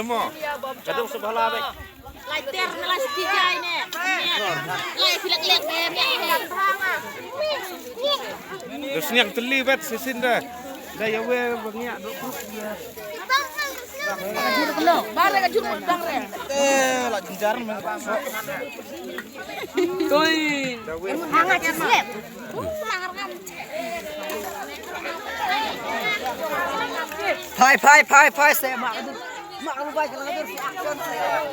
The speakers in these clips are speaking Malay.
mo. Kadung sebelah baik. Lai ter na lai sikijay ne. Lai silak-lek ne. Terus niang terlibat sesin dah. Dah ya we banyak dok. Kajur kelo, bare kajur mudang re. Lah jenjar Toi. Hangat slep. Langar kan. Phai saya mak lu baik kalau ada action saya.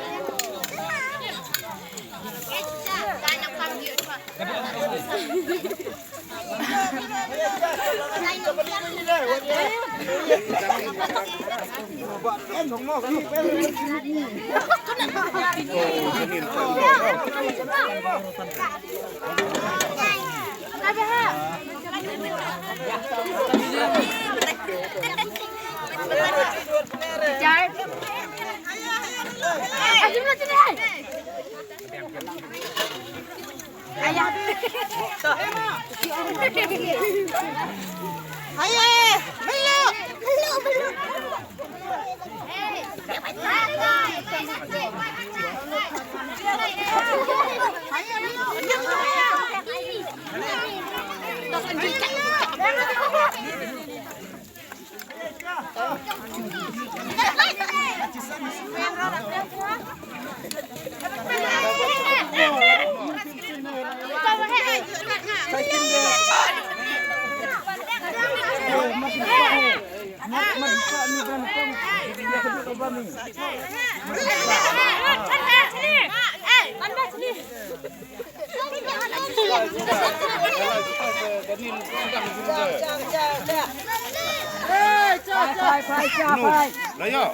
Lah yo.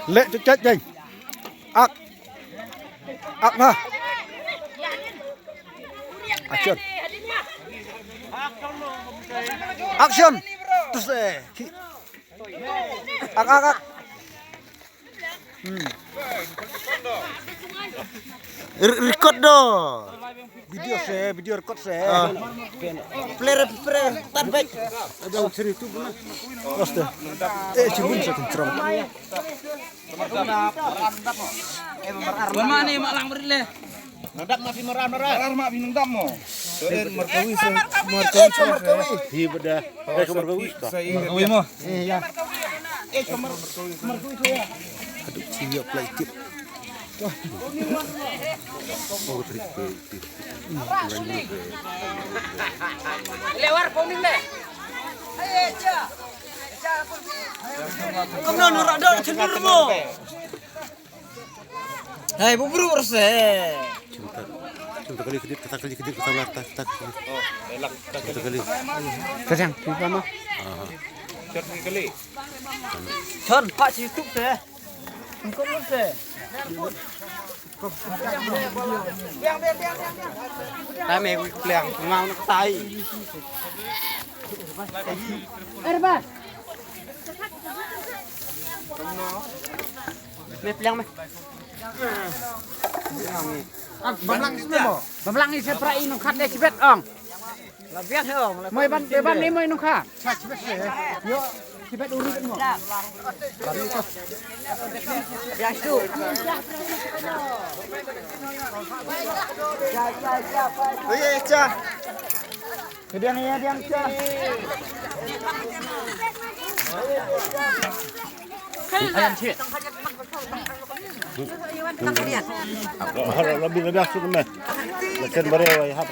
Lệ cho chết nhanh. Ác ha. Action. Action. Terus Ak. Record dong. Video record saya. Player tan baik. Ada seri itu benar. Terus deh. Cium satu ceram. Mana nih mak lang berile. Nadak masih merah. Mak minum dam mo. Merkawi. Iya bedah. Merkawi. Merkawi mo. Iya. Merkawi saya. Aduh, siap plastik. Oh, tripek. Lewar poming deh. Ayo, Ca. Kamu norak dok cendur mo. Hai, bubur urse. Cinta kali kedip, kata lar, tak. Oh, elak Cinta kali. Kasang, pipa mah. cat kali. Son, Pak si YouTube deh. Engkau urse. Biang. Kami kuliang, mau nak tai. Erba. Piang meh. Bamlang ni sepra inu khat de kibet ong. Labian hong. Moi ban ni moi nu kha. Yo kibet uri kan mo. Biang itu. Iya, Ca. Kediang ya, diang Ca. Ayam cik. Lebih sudah. Lekan bare, hai hap